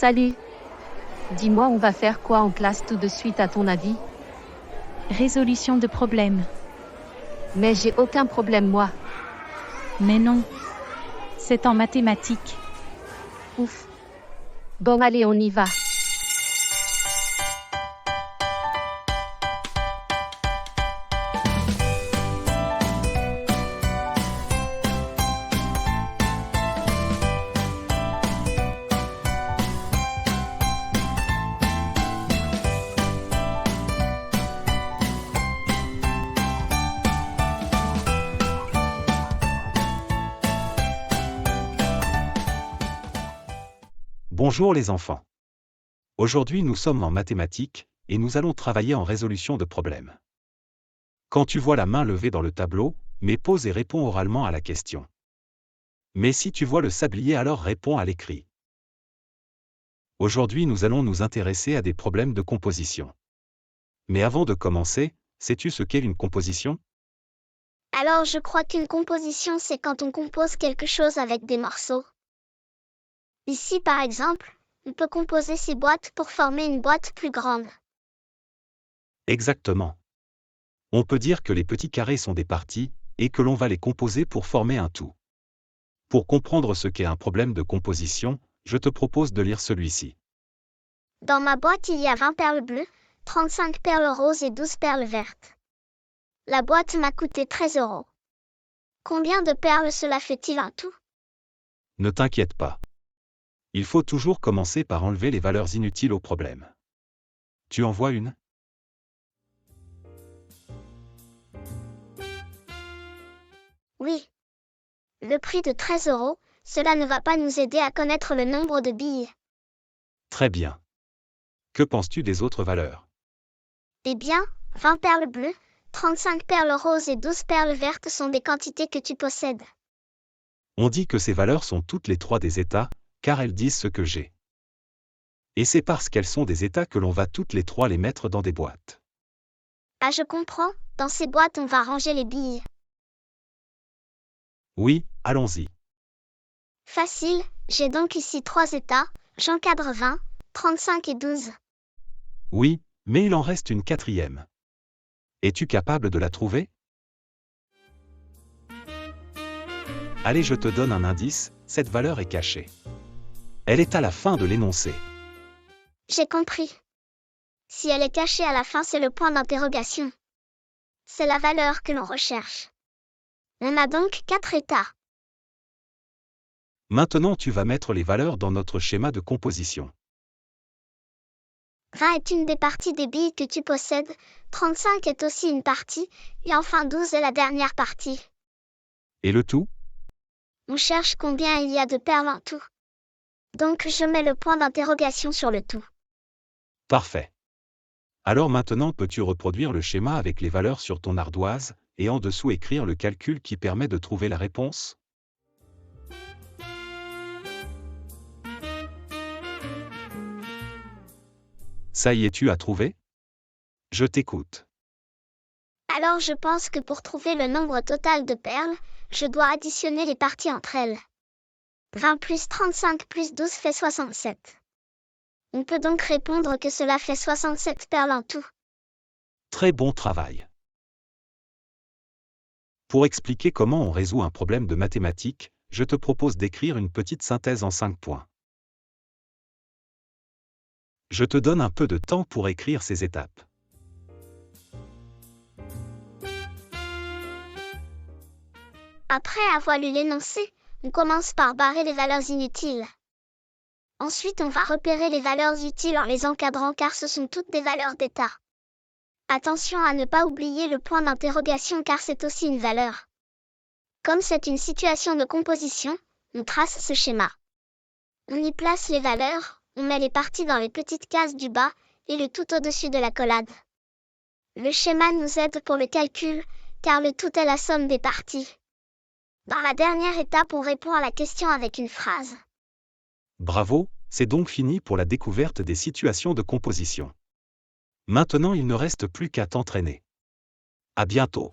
Salut. Dis-moi, on va faire quoi en classe tout de suite à ton avis? Résolution de problème. Mais j'ai aucun problème moi. Mais non. C'est en mathématiques. Ouf. Bon allez, on y va. Bonjour les enfants. Aujourd'hui nous sommes en mathématiques, et nous allons travailler en résolution de problèmes. Quand tu vois la main levée dans le tableau, mets pause et réponds oralement à la question. Mais si tu vois le sablier, alors réponds à l'écrit. Aujourd'hui nous allons nous intéresser à des problèmes de composition. Mais avant de commencer, sais-tu ce qu'est une composition? Alors je crois qu'une composition, c'est quand on compose quelque chose avec des morceaux. Ici par exemple, on peut composer 6 boîtes pour former une boîte plus grande. Exactement. On peut dire que les petits carrés sont des parties, et que l'on va les composer pour former un tout. Pour comprendre ce qu'est un problème de composition, je te propose de lire celui-ci. Dans ma boîte, il y a 20 perles bleues, 35 perles roses et 12 perles vertes. La boîte m'a coûté 13 €. Combien de perles cela fait-il en tout? Ne t'inquiète pas. Il faut toujours commencer par enlever les valeurs inutiles au problème. Tu en vois une? Oui. Le prix de 13 €, cela ne va pas nous aider à connaître le nombre de billes. Très bien. Que penses-tu des autres valeurs? Eh bien, 20 perles bleues, 35 perles roses et 12 perles vertes sont des quantités que tu possèdes. On dit que ces valeurs sont toutes les trois des états, car elles disent ce que j'ai. Et c'est parce qu'elles sont des états que l'on va toutes les trois les mettre dans des boîtes. Ah, je comprends, dans ces boîtes on va ranger les billes. Oui, allons-y. Facile, j'ai donc ici 3 états, j'encadre 20, 35 et 12. Oui, mais il en reste une quatrième. Es-tu capable de la trouver? Allez, je te donne un indice, cette valeur est cachée. Elle est à la fin de l'énoncé. J'ai compris. Si elle est cachée à la fin, c'est le point d'interrogation. C'est la valeur que l'on recherche. On a donc 4 états. Maintenant tu vas mettre les valeurs dans notre schéma de composition. 20 est une des parties des billes que tu possèdes, 35 est aussi une partie, et enfin 12 est la dernière partie. Et le tout? On cherche combien il y a de perles en tout. Donc je mets le point d'interrogation sur le tout. Parfait. Alors maintenant peux-tu reproduire le schéma avec les valeurs sur ton ardoise, et en dessous écrire le calcul qui permet de trouver la réponse? Ça y est, tu as trouvé? Je t'écoute. Alors je pense que pour trouver le nombre total de perles, je dois additionner les parties entre elles. 20 plus 35 plus 12 fait 67. On peut donc répondre que cela fait 67 perles en tout. Très bon travail. Pour expliquer comment on résout un problème de mathématiques, je te propose d'écrire une petite synthèse en 5 points. Je te donne un peu de temps pour écrire ces étapes. Après avoir lu l'énoncé, on commence par barrer les valeurs inutiles. Ensuite, on va repérer les valeurs utiles en les encadrant car ce sont toutes des valeurs d'état. Attention à ne pas oublier le point d'interrogation car c'est aussi une valeur. Comme c'est une situation de composition, on trace ce schéma. On y place les valeurs, on met les parties dans les petites cases du bas, et le tout au-dessus de l'accolade. Le schéma nous aide pour le calcul, car le tout est la somme des parties. Dans la dernière étape, on répond à la question avec une phrase. Bravo, c'est donc fini pour la découverte des situations de composition. Maintenant il ne reste plus qu'à t'entraîner. À bientôt.